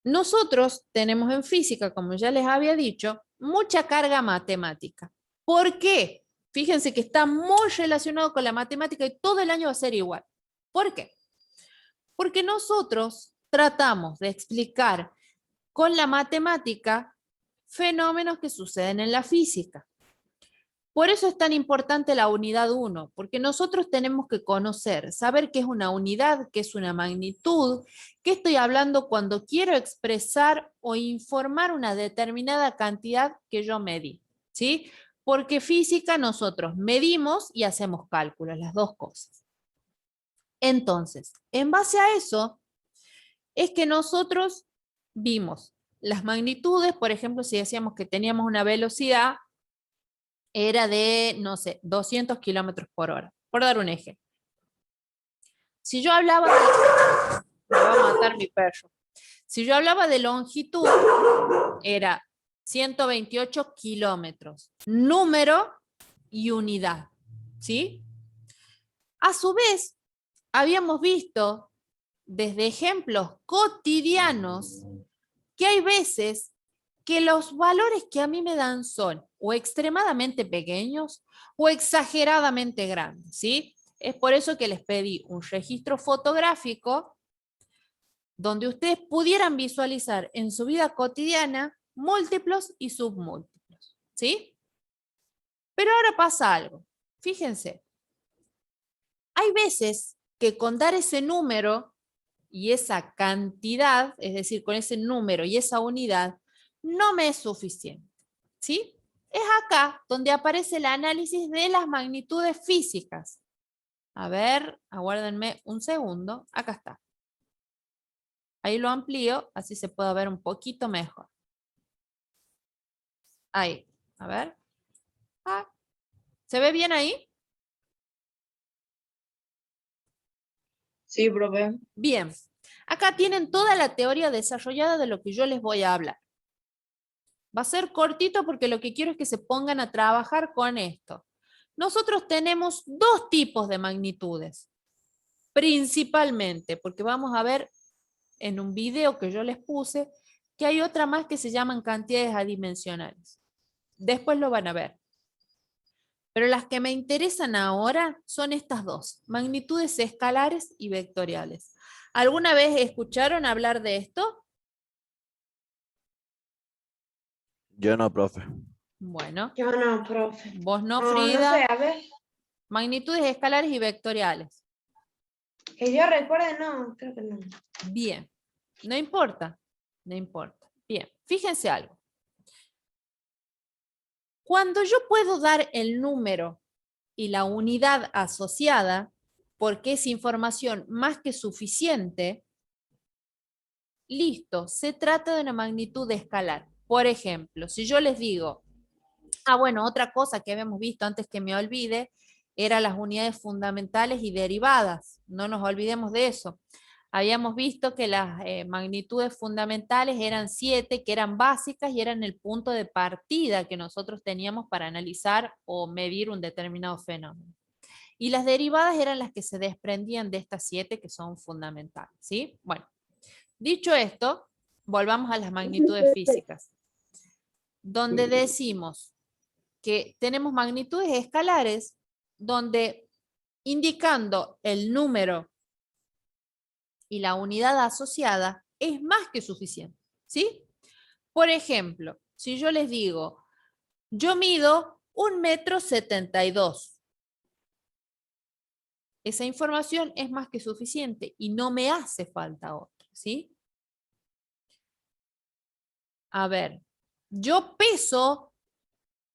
Nosotros tenemos en física, como ya les había dicho, mucha carga matemática. ¿Por qué? Fíjense que está muy relacionado con la matemática y todo el año va a ser igual. ¿Por qué? Porque nosotros tratamos de explicar con la matemática fenómenos que suceden en la física. Por eso es tan importante la unidad 1, porque nosotros tenemos que conocer, saber qué es una unidad, qué es una magnitud, qué estoy hablando cuando quiero expresar o informar una determinada cantidad que yo medí, ¿sí? Porque física nosotros medimos y hacemos cálculos, las dos cosas. Entonces, en base a eso, es que nosotros vimos las magnitudes, por ejemplo, si decíamos que teníamos una velocidad, era de, no sé, 200 kilómetros por hora, por dar un ejemplo. Si yo hablaba de... Me va a matar mi perro. Si yo hablaba de longitud, era 128 kilómetros, número y unidad, ¿sí? A su vez, habíamos visto desde ejemplos cotidianos que hay veces que los valores que a mí me dan son o extremadamente pequeños o exageradamente grandes, ¿sí? Es por eso que les pedí un registro fotográfico donde ustedes pudieran visualizar en su vida cotidiana múltiplos y submúltiplos, ¿sí? Pero ahora pasa algo. Fíjense, hay veces que con dar ese número y esa cantidad, es decir, con ese número y esa unidad, no me es suficiente, ¿sí? Es acá donde aparece el análisis de las magnitudes físicas. A ver, aguárdenme un segundo. Acá está. Ahí lo amplío, así se puede ver un poquito mejor. Ahí, a ver. Ah, ¿se ve bien ahí? Sí, profe. Bien. Acá tienen toda la teoría desarrollada de lo que yo les voy a hablar. Va a ser cortito porque lo que quiero es que se pongan a trabajar con esto. Nosotros tenemos dos tipos de magnitudes, principalmente, porque vamos a ver en un video que yo les puse que hay otra más que se llaman cantidades adimensionales. Después lo van a ver. Pero las que me interesan ahora son estas dos, magnitudes escalares y vectoriales. ¿Alguna vez escucharon hablar de esto? Yo no, profe. Bueno, Yo no, profe. vos no, No, no sé, Frida. a ver. Magnitudes escalares y vectoriales. Que yo recuerde, no, creo que no. Bien, no importa, no importa. Bien, fíjense algo. Cuando yo puedo dar el número y la unidad asociada, porque es información más que suficiente, listo, se trata de una magnitud escalar. Por ejemplo, si yo les digo, bueno, otra cosa que habíamos visto antes que me olvide, eran las unidades fundamentales y derivadas. No nos olvidemos de eso. Habíamos visto que las magnitudes fundamentales eran 7, que eran básicas y eran el punto de partida que nosotros teníamos para analizar o medir un determinado fenómeno. Y las derivadas eran las que se desprendían de estas 7 que son fundamentales, ¿sí? Bueno, dicho esto, volvamos a las magnitudes físicas, donde decimos que tenemos magnitudes escalares donde indicando el número y la unidad asociada es más que suficiente, ¿sí? Por ejemplo, si yo les digo, yo mido 1,72 m, esa información es más que suficiente y no me hace falta otra, ¿sí? A ver, yo peso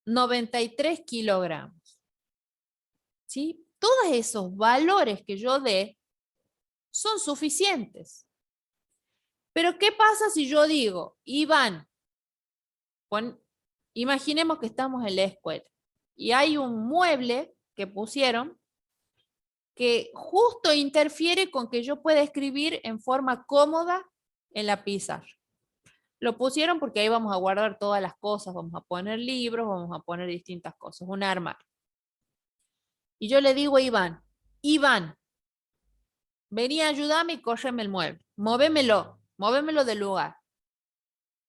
93 kilogramos, ¿sí? Todos esos valores que yo dé son suficientes. Pero ¿qué pasa si yo digo, Iván, imaginemos que estamos en la escuela y hay un mueble que pusieron que justo interfiere con que yo pueda escribir en forma cómoda en la pizarra. Lo pusieron porque ahí vamos a guardar todas las cosas, vamos a poner libros, vamos a poner distintas cosas, un armario. Y yo le digo a Iván, Iván, vení a ayudarme y córreme el mueble, móvemelo del lugar.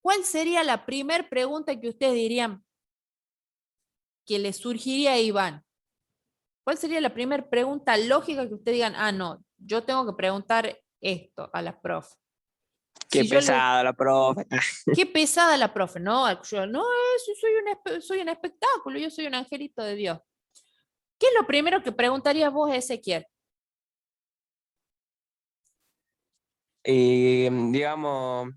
¿cuál sería la primera pregunta que ustedes dirían que le surgiría a Iván? ¿Cuál sería la primera pregunta lógica que ustedes digan, ah, no, yo tengo que preguntar esto a la profe? Qué Si yo le- pesada la profe. Qué pesada la profe. No, yo no, soy un espectáculo, yo soy un angelito de Dios. ¿Qué es lo primero que preguntarías vos, Ezequiel? Y digamos,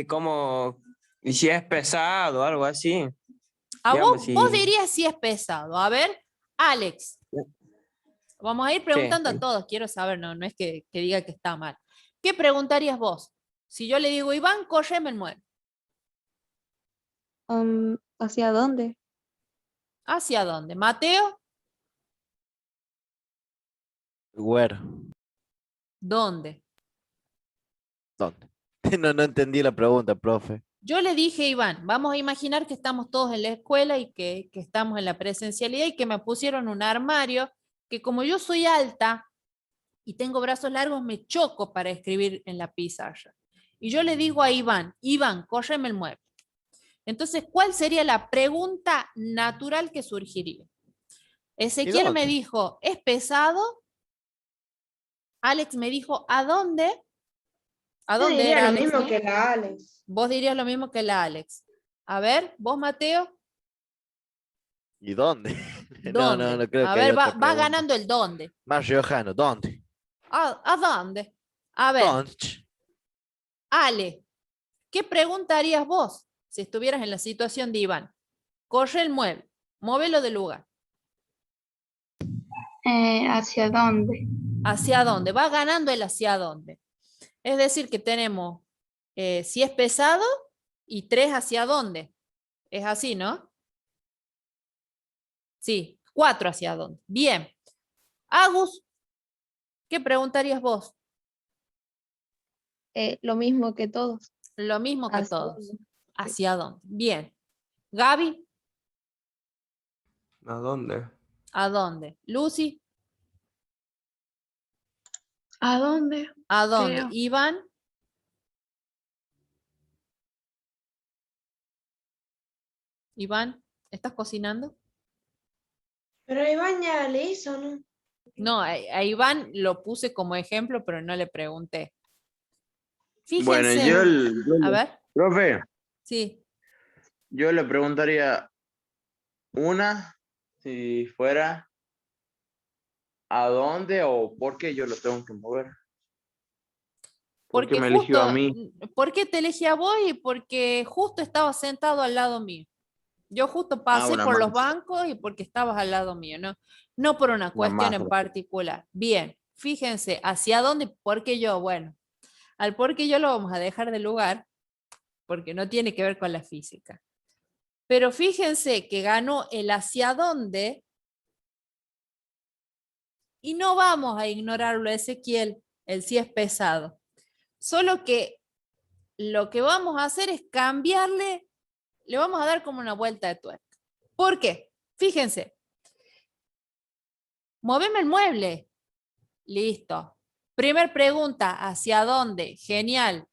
como, y si es pesado, algo así. A Digamos, vos si, dirías si es pesado. A ver, Alex, vamos a ir ¿qué? preguntando a todos, quiero saber, no es que diga que está mal. ¿Qué preguntarías vos? Si yo le digo, Iván, córreme el mueble. ¿Hacia dónde? ¿Hacia dónde? Mateo, Where. ¿dónde? ¿Dónde? No entendí la pregunta, profe. Yo le dije, Iván, vamos a imaginar que estamos todos en la escuela y que estamos en la presencialidad y que me pusieron un armario, que como yo soy alta y tengo brazos largos, me choco para escribir en la pizarra. Y yo le digo a Iván, Iván, córreme el mueble. Entonces, ¿cuál sería la pregunta natural que surgiría? Ezequiel me dónde? dijo, ¿es pesado? Alex me dijo, ¿a dónde? ¿A Yo dónde diría era lo Alex? mismo que la Alex. Vos dirías lo mismo que la Alex. A ver, vos, Mateo, ¿Y dónde? ¿dónde? No creo A que haya ver, otra va pregunta. ganando el dónde. Más riojano, ¿dónde? ¿A dónde? A ver, ¿Dónde? Ale, ¿qué preguntarías vos si estuvieras en la situación de Iván? Corre el mueble, móvelo del lugar. ¿Hacia dónde? ¿Hacia dónde? Va ganando el hacia dónde. Es decir, que tenemos si es pesado y 3 hacia dónde. Es así, ¿no? Sí, 4 hacia dónde. Bien. Agus, ¿qué preguntarías vos? Lo mismo que todos. Lo mismo que ¿Hacia todos. dónde? ¿Hacia dónde? Bien. Gaby, ¿A dónde? ¿a dónde? Lucy, ¿A dónde? ¿a dónde? Creo. Iván, Iván, ¿estás cocinando? Pero Iván ya le hizo, ¿no? No, a Iván lo puse como ejemplo, pero no le pregunté. Bueno, Fíjense, a ver, profe, sí, yo le preguntaría una, si fuera, ¿a dónde o por qué yo lo tengo que mover? ¿Por qué porque me eligió a justo, mí? ¿por qué te elegí a vos? Y porque justo estaba sentado al lado mío. Yo justo pasé Una por los más, bancos y porque estabas al lado mío, ¿no? No por una una cuestión más. en particular. Bien, fíjense, ¿hacia dónde? ¿Por qué yo? Bueno, al por qué yo lo vamos a dejar de lugar, porque no tiene que ver con la física. Pero fíjense que ganó el hacia dónde y no vamos a ignorarlo, Ezequiel, el sí es pesado. Solo que lo que vamos a hacer es cambiarle, le vamos a dar como una vuelta de tuerca. ¿Por qué? Fíjense, moveme el mueble. Listo. Primer pregunta, ¿hacia dónde? Genial.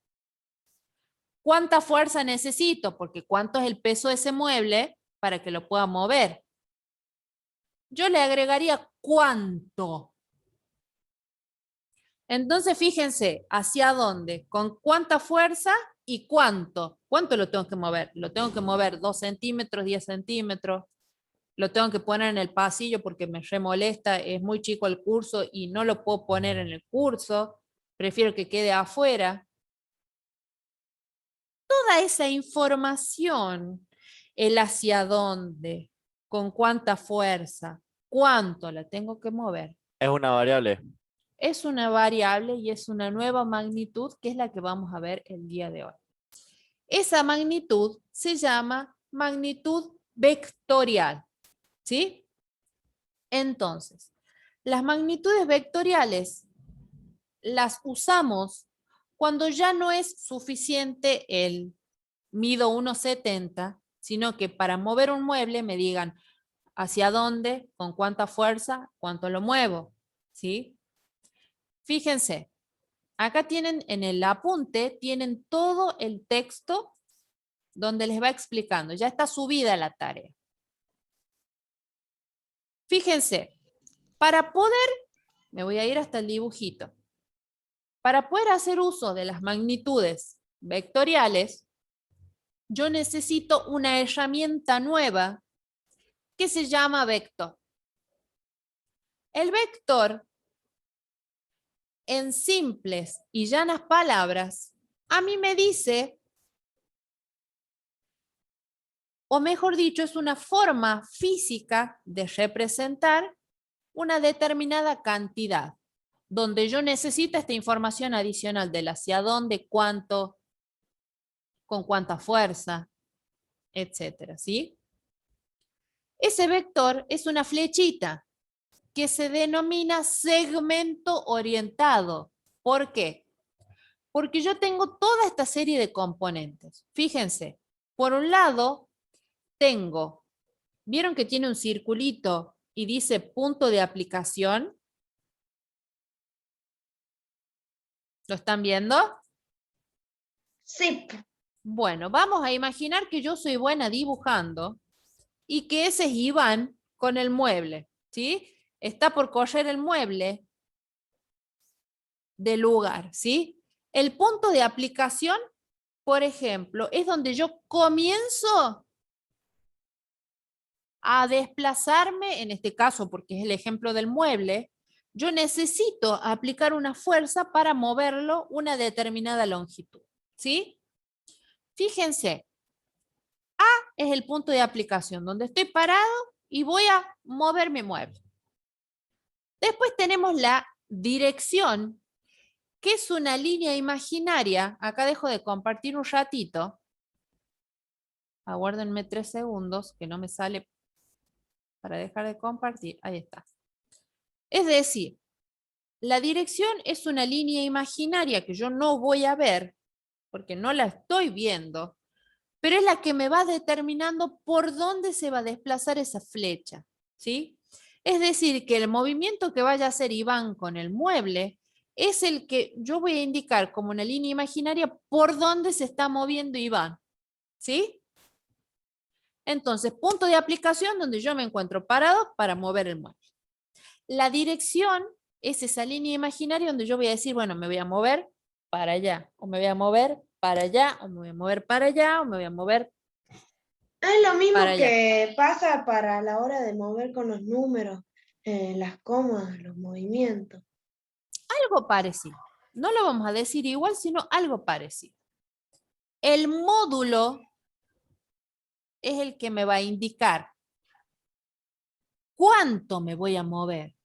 ¿Cuánta fuerza necesito? Porque ¿cuánto es el peso de ese mueble para que lo pueda mover? Yo le agregaría ¿cuánto? Entonces, fíjense, ¿hacia dónde? ¿Con cuánta fuerza y cuánto? ¿Cuánto lo tengo que mover? Lo tengo que mover 2 centímetros, 10 centímetros. Lo tengo que poner en el pasillo porque me remolesta, es muy chico el curso y no lo puedo poner en el curso. Prefiero que quede afuera. Toda esa información, el hacia dónde, con cuánta fuerza, cuánto la tengo que mover, Es una variable. es una variable y es una nueva magnitud que es la que vamos a ver el día de hoy. Esa magnitud se llama magnitud vectorial, ¿sí? Entonces, las magnitudes vectoriales las usamos cuando ya no es suficiente el mido 1,70, sino que para mover un mueble me digan hacia dónde, con cuánta fuerza, cuánto lo muevo, ¿sí? Fíjense, Acá tienen en el apunte, tienen todo el texto donde les va explicando. Ya está subida la tarea. Fíjense, para poder, me voy a ir hasta el dibujito. Para poder hacer uso de las magnitudes vectoriales, yo necesito una herramienta nueva que se llama vector. El vector, en simples y llanas palabras, a mí me dice, o mejor dicho, es una forma física de representar una determinada cantidad, donde yo necesito esta información adicional del hacia dónde, cuánto, con cuánta fuerza, etcétera, ¿sí? Ese vector es una flechita que se denomina segmento orientado. ¿Por qué? Porque yo tengo toda esta serie de componentes. Fíjense, por un lado tengo, ¿vieron que tiene un circulito y dice punto de aplicación? ¿Lo están viendo? Sí. Bueno, vamos a imaginar que yo soy buena dibujando y que ese es Iván con el mueble, ¿sí? Está por correr el mueble del lugar, ¿sí? El punto de aplicación, por ejemplo, es donde yo comienzo a desplazarme, en este caso, porque es el ejemplo del mueble, yo necesito aplicar una fuerza para moverlo una determinada longitud, ¿sí? Fíjense, A es el punto de aplicación, donde estoy parado y voy a mover mi mueble. Después tenemos la dirección, que es una línea imaginaria. Acá dejo de compartir un ratito. Aguárdenme 3 segundos, que no me sale para dejar de compartir. Ahí está. Es decir, la dirección es una línea imaginaria que yo no voy a ver, porque no la estoy viendo, pero es la que me va determinando por dónde se va a desplazar esa flecha, ¿sí? Es decir, que el movimiento que vaya a hacer Iván con el mueble es el que yo voy a indicar como una línea imaginaria por dónde se está moviendo Iván, ¿sí? Entonces, punto de aplicación donde yo me encuentro parado para mover el mueble. La dirección es esa línea imaginaria donde yo voy a decir, bueno, me voy a mover para allá, o me voy a mover para allá, o me voy a mover para allá, o me voy a mover Es lo mismo para allá. que pasa para la hora de mover con los números, las comas, los movimientos. Algo parecido. No lo vamos a decir igual, sino algo parecido. El módulo es el que me va a indicar cuánto me voy a mover.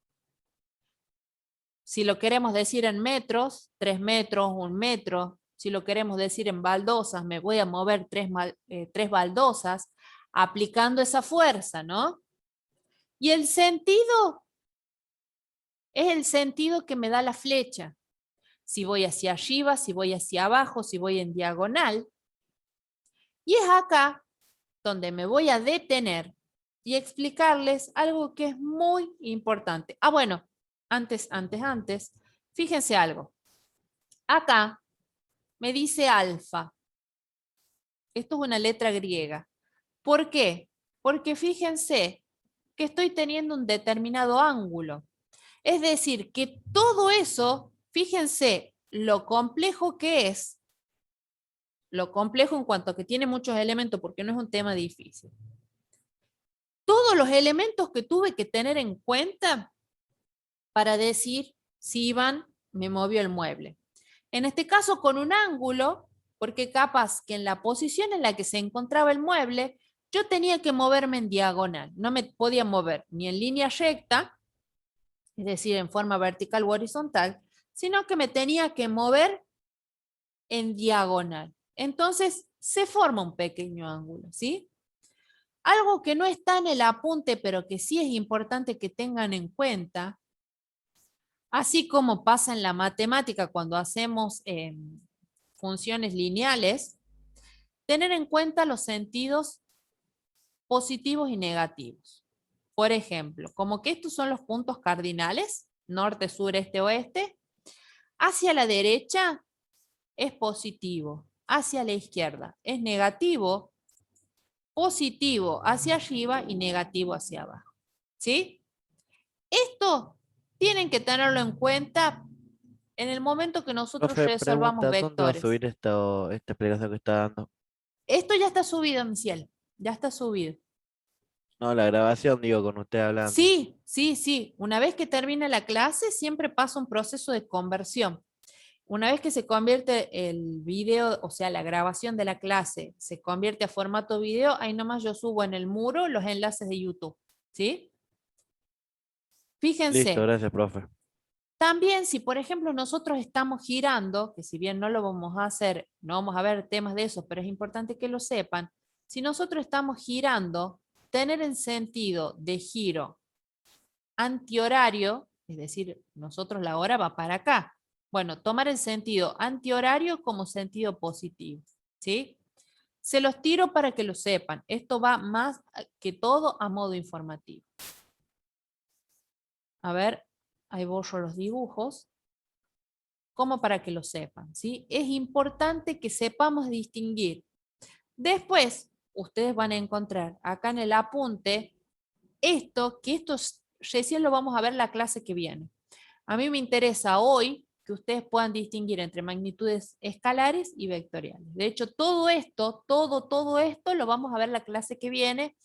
Si lo queremos decir en metros, 3 metros, 1 metro. Si lo queremos decir en baldosas, me voy a mover 3 baldosas, aplicando esa fuerza, ¿no? Y el sentido es el sentido que me da la flecha. Si voy hacia arriba, si voy hacia abajo, si voy en diagonal. Y es acá donde me voy a detener y explicarles algo que es muy importante. Ah, bueno, antes, fíjense algo. Acá me dice alfa. Esto es una letra griega. ¿Por qué? Porque fíjense que estoy teniendo un determinado ángulo. Es decir, que todo eso, fíjense lo complejo que es, lo complejo en cuanto a que tiene muchos elementos, porque no es un tema difícil. Todos los elementos que tuve que tener en cuenta para decir si Iván me movió el mueble. En este caso con un ángulo, porque capaz que en la posición en la que se encontraba el mueble, yo tenía que moverme en diagonal. No me podía mover ni en línea recta, es decir, en forma vertical u horizontal, sino que me tenía que mover en diagonal. Entonces se forma un pequeño ángulo, ¿sí? Algo que no está en el apunte, pero que sí es importante que tengan en cuenta, así como pasa en la matemática cuando hacemos funciones lineales, tener en cuenta los sentidos positivos y negativos. Por ejemplo, como que estos son los puntos cardinales, norte, sur, este, oeste. Hacia la derecha es positivo, hacia la izquierda es negativo, positivo hacia arriba y negativo hacia abajo. ¿Sí? Esto tienen que tenerlo en cuenta en el momento que nosotros Profe, resolvamos pregunta, ¿dónde va a vectores. subir esta explicación que está dando? Esto ya está subido, mi cielo. Ya está subido. No, la grabación, digo, con usted hablando. Sí, sí, sí. Una vez que termina la clase, siempre pasa un proceso de conversión. Una vez que se convierte el video, o sea, la grabación de la clase, se convierte a formato video, ahí nomás yo subo en el muro los enlaces de YouTube. ¿Sí? Listo, Fíjense, gracias, profe. también si por ejemplo nosotros estamos girando, que si bien no lo vamos a hacer, no vamos a ver temas de eso, pero es importante que lo sepan, si nosotros estamos girando, tener el sentido de giro antihorario, es decir, nosotros la hora va para acá. Bueno, tomar el sentido antihorario como sentido positivo, ¿sí? Se los tiro para que lo sepan. Esto va más que todo a modo informativo. A ver, ahí borro los dibujos, como para que lo sepan, ¿sí? Es importante que sepamos distinguir. Después, ustedes van a encontrar acá en el apunte esto, que esto recién lo vamos a ver la clase que viene. A mí me interesa hoy que ustedes puedan distinguir entre magnitudes escalares y vectoriales. De hecho, todo esto lo vamos a ver la clase que viene,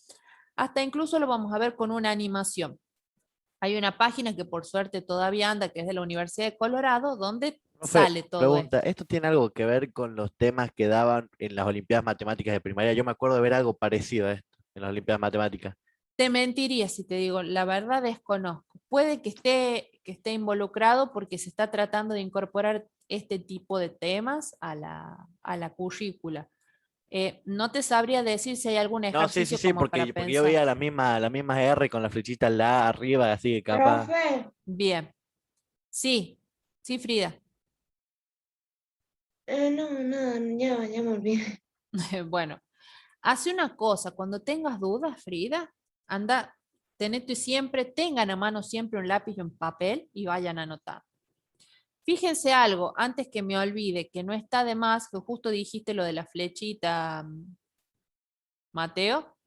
hasta incluso lo vamos a ver con una animación. Hay una página que por suerte todavía anda, que es de la Universidad de Colorado, donde Profe, sale todo esto. pregunta, ¿esto tiene algo que ver con los temas que daban en las Olimpiadas Matemáticas de primaria? Yo me acuerdo de ver algo parecido a esto en las Olimpiadas Matemáticas. Te mentiría si te digo, la verdad desconozco. Puede que esté involucrado porque se está tratando de incorporar este tipo de temas a la currícula. No te sabría decir si hay algún No, sí, sí, ejercicio sí, como para porque yo pensar. veía la misma R con la flechita la arriba, así que capaz. Profe, Bien. Sí, sí, Frida. no, nada, ya me olvidé. Bueno, hace una cosa, cuando tengas dudas, Frida, anda, tengan a mano siempre un lápiz y un papel y vayan a anotar. Fíjense algo, antes que me olvide, que no está de más, que justo dijiste lo de la flechita, Mateo.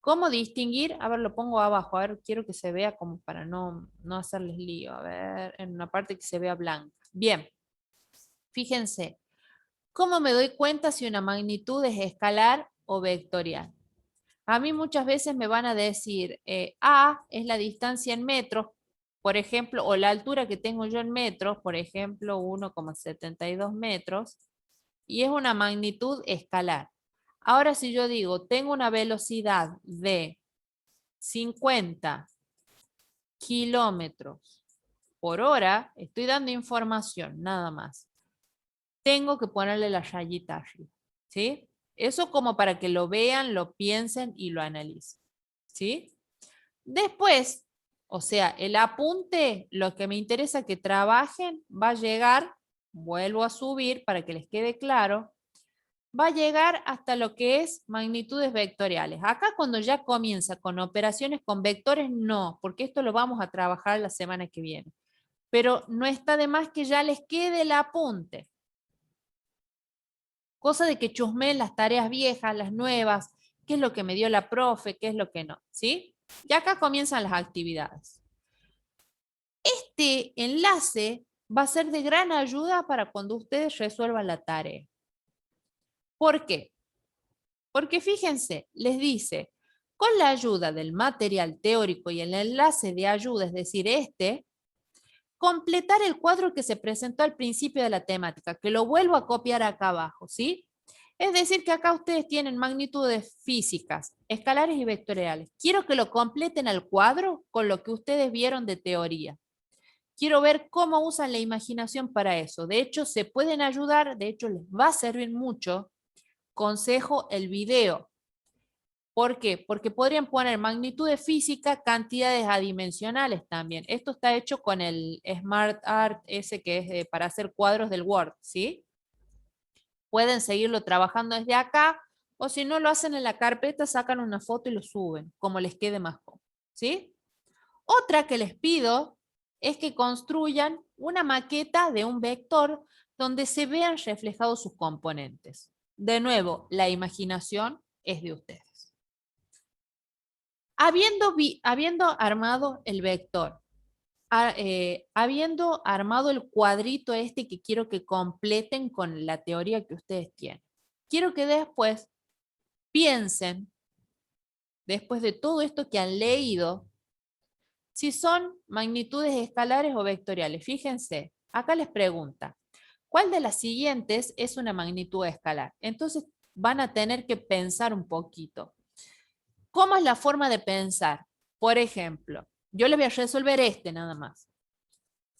¿Cómo distinguir? A ver, lo pongo abajo, a ver, quiero que se vea como para no hacerles lío. A ver, en una parte que se vea blanca. Bien, fíjense, ¿cómo me doy cuenta si una magnitud es escalar o vectorial? A mí muchas veces me van a decir, A es la distancia en metros, por ejemplo, o la altura que tengo yo en metros, por ejemplo, 1,72 metros, y es una magnitud escalar. Ahora, si yo digo, tengo una velocidad de 50 kilómetros por hora, estoy dando información, nada más. Tengo que ponerle la rayita arriba, ¿sí? Eso como para que lo vean, lo piensen y lo analicen, ¿sí? Después, o sea, el apunte, lo que me interesa que trabajen, va a llegar, vuelvo a subir para que les quede claro, va a llegar hasta lo que es magnitudes vectoriales. Acá cuando ya comienza con operaciones con vectores, no, porque esto lo vamos a trabajar la semana que viene. Pero no está de más que ya les quede el apunte. Cosa de que chusmeen las tareas viejas, las nuevas, qué es lo que me dio la profe, qué es lo que no, ¿sí? Y acá comienzan las actividades. Este enlace va a ser de gran ayuda para cuando ustedes resuelvan la tarea. ¿Por qué? Porque fíjense, les dice, con la ayuda del material teórico y el enlace de ayuda, es decir, completar el cuadro que se presentó al principio de la temática, que lo vuelvo a copiar acá abajo, ¿sí? Es decir, que acá ustedes tienen magnitudes físicas, escalares y vectoriales. Quiero que lo completen al cuadro con lo que ustedes vieron de teoría. Quiero ver cómo usan la imaginación para eso. De hecho, se pueden ayudar, de hecho, les va a servir mucho. Consejo, el video. ¿Por qué? Porque podrían poner magnitud de física, cantidades adimensionales también. Esto está hecho con el Smart Art ese que es para hacer cuadros del Word, ¿sí? Pueden seguirlo trabajando desde acá, o si no lo hacen en la carpeta, sacan una foto y lo suben, como les quede más cómodo, ¿sí? Otra que les pido es que construyan una maqueta de un vector donde se vean reflejados sus componentes. De nuevo, la imaginación es de ustedes. Habiendo armado el vector, habiendo armado el cuadrito este que quiero que completen con la teoría que ustedes tienen, quiero que después piensen, después de todo esto que han leído, si son magnitudes escalares o vectoriales. Fíjense, acá les pregunta, ¿cuál de las siguientes es una magnitud escalar? Entonces van a tener que pensar un poquito. ¿Cómo es la forma de pensar? Por ejemplo, yo les voy a resolver este nada más.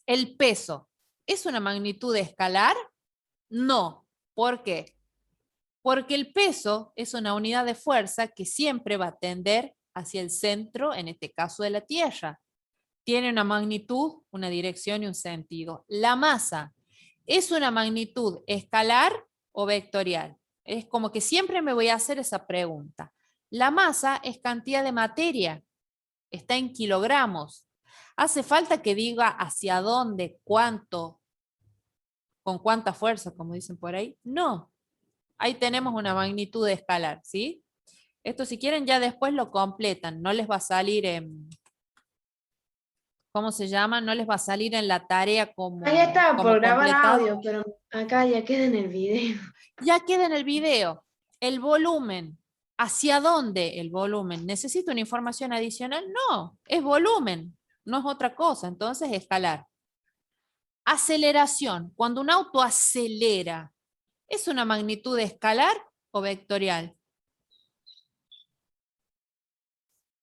¿El peso es una magnitud escalar? No. ¿Por qué? Porque el peso es una unidad de fuerza que siempre va a tender hacia el centro, en este caso de la Tierra. Tiene una magnitud, una dirección y un sentido. La masa, ¿es una magnitud escalar o vectorial? Es como que siempre me voy a hacer esa pregunta. La masa es cantidad de materia, está en kilogramos. ¿Hace falta que diga hacia dónde, cuánto, con cuánta fuerza, como dicen por ahí? No. Ahí tenemos una magnitud escalar, ¿sí? Esto si quieren ya después lo completan, no les va a salir en... ¿Cómo se llama? No les va a salir en la tarea como, Ahí estaba como por grabar completado. audio, pero acá ya queda en el video. Ya queda en el video. El volumen. ¿Hacia dónde el volumen? ¿Necesito una información adicional? No, es volumen, no es otra cosa. Entonces, escalar. Aceleración. Cuando un auto acelera, ¿es una magnitud escalar o vectorial?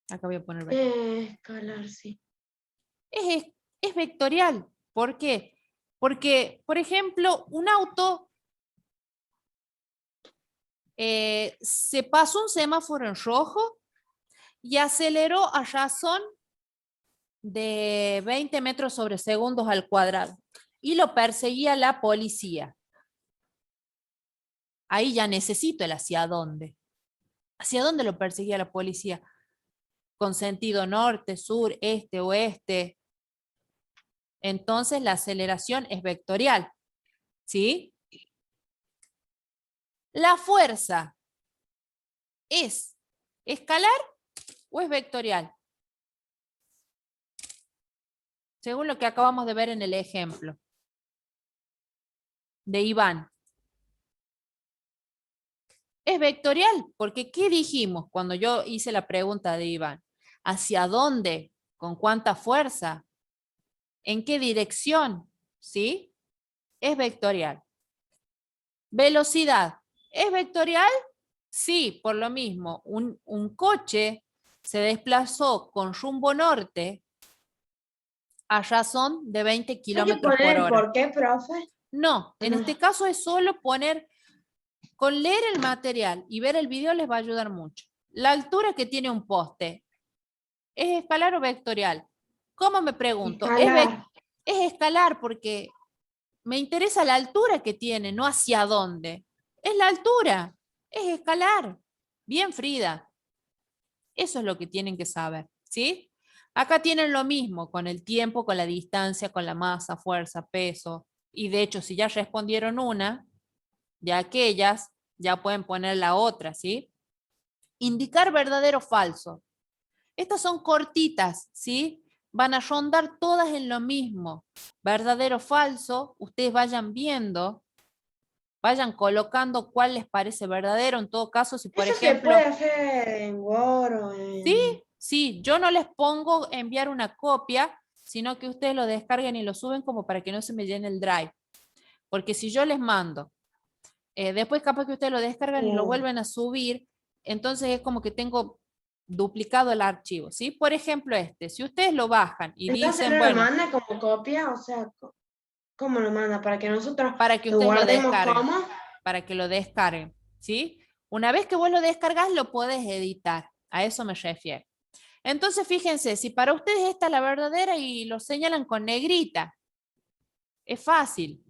Acá voy a poner vectorial. Escalar, sí. Es vectorial. ¿Por qué? Porque, por ejemplo, un auto se pasó un semáforo en rojo y aceleró a razón de 20 metros sobre segundos al cuadrado. Y lo perseguía la policía. Ahí ya necesito el hacia dónde. ¿Hacia dónde lo perseguía la policía? Con sentido norte, sur, este, oeste. Entonces la aceleración es vectorial. ¿Sí? La fuerza ¿es escalar o es vectorial? Según lo que acabamos de ver en el ejemplo de Iván. Es vectorial, porque ¿qué dijimos cuando yo hice la pregunta de Iván? ¿Hacia dónde? ¿Con cuánta fuerza? ¿En qué dirección? ¿Sí? Es vectorial. Velocidad. ¿Es vectorial? Sí, por lo mismo. Un coche se desplazó con rumbo norte a razón de 20 ¿Hay que kilómetros por poner el hora. por qué, profe? No, en No. este caso es solo poner, con leer el material y ver el video les va a ayudar mucho. La altura que tiene un poste, ¿es escalar o vectorial? ¿Cómo me pregunto? Escalar. Es escalar porque me interesa la altura que tiene, no hacia dónde. Es la altura, es escalar. Bien, Frida. Eso es lo que tienen que saber, ¿sí? Acá tienen lo mismo con el tiempo, con la distancia, con la masa, fuerza, peso. Y de hecho, si ya respondieron una de aquellas, ya pueden poner la otra, ¿sí? Indicar verdadero o falso. Estas son cortitas, ¿sí? Van a rondar todas en lo mismo. Verdadero o falso, ustedes vayan viendo, vayan colocando cuál les parece verdadero. En todo caso, si por Eso ejemplo... se puede hacer en Word o en... Sí, sí, yo no les pongo enviar una copia, sino que ustedes lo descarguen y lo suben como para que no se me llene el drive. Porque si yo les mando, después capaz que ustedes lo descargan y lo vuelven a subir, entonces es como que tengo duplicado el archivo, ¿sí? Por ejemplo si ustedes lo bajan y Entonces dicen, no bueno, lo manda como copia, o sea, ¿cómo lo manda? Para que nosotros para que lo ustedes lo guardemos descarguen, como. para que lo descarguen, ¿sí? Una vez que vos lo descargas, lo podés editar, a eso me refiero. Entonces, fíjense, si para ustedes esta es la verdadera y lo señalan con negrita, es fácil.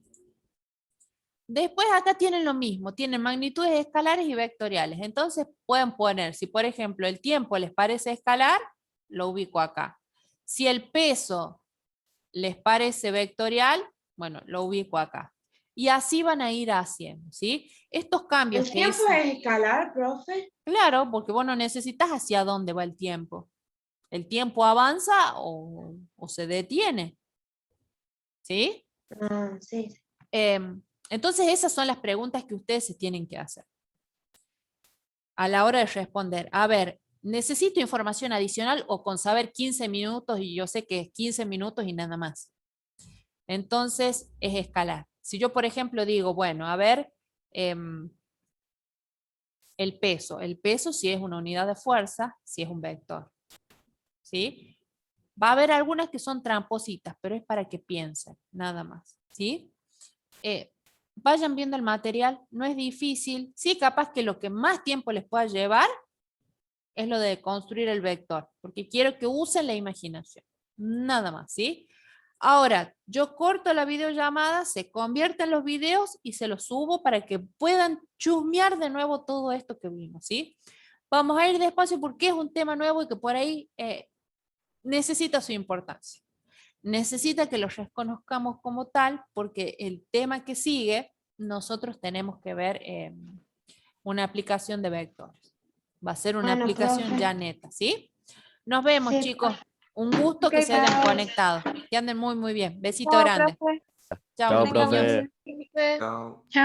Después acá tienen lo mismo, tienen magnitudes escalares y vectoriales. Entonces pueden poner, si por ejemplo el tiempo les parece escalar, lo ubico acá. Si el peso les parece vectorial, bueno, lo ubico acá. Y así van a ir haciendo, ¿sí? Estos cambios ¿El que tiempo hice- es escalar, profe? Claro, porque vos no necesitas hacia dónde va el tiempo. El tiempo avanza o se detiene, ¿sí? Ah, sí. Entonces esas son las preguntas que ustedes se tienen que hacer a la hora de responder. A ver, ¿necesito información adicional o con saber 15 minutos y yo sé que es 15 minutos y nada más? Entonces es escalar. Si yo, por ejemplo, digo, bueno, a ver, el peso si es una unidad de fuerza, si es un vector, ¿sí? Va a haber algunas que son trampositas, pero es para que piensen, nada más, ¿sí? Vayan viendo el material, no es difícil, sí, capaz que lo que más tiempo les pueda llevar es lo de construir el vector, porque quiero que usen la imaginación, nada más, ¿sí? Ahora, yo corto la videollamada, se convierte en los videos y se los subo para que puedan chusmear de nuevo todo esto que vimos, ¿sí? Vamos a ir despacio porque es un tema nuevo y que por ahí necesita su importancia. Necesita que lo reconozcamos como tal porque el tema que sigue nosotros tenemos que ver una aplicación de vectores. Va a ser una Bueno, aplicación profe. ya neta, ¿sí? Nos vemos, Sí, chicos. Un gusto que Ok, se hayan chao. conectado. Que anden muy, muy bien. Besito Chao, grande. profe. Chao, Chao, mis niños. profe. Profe. Chao. Chao.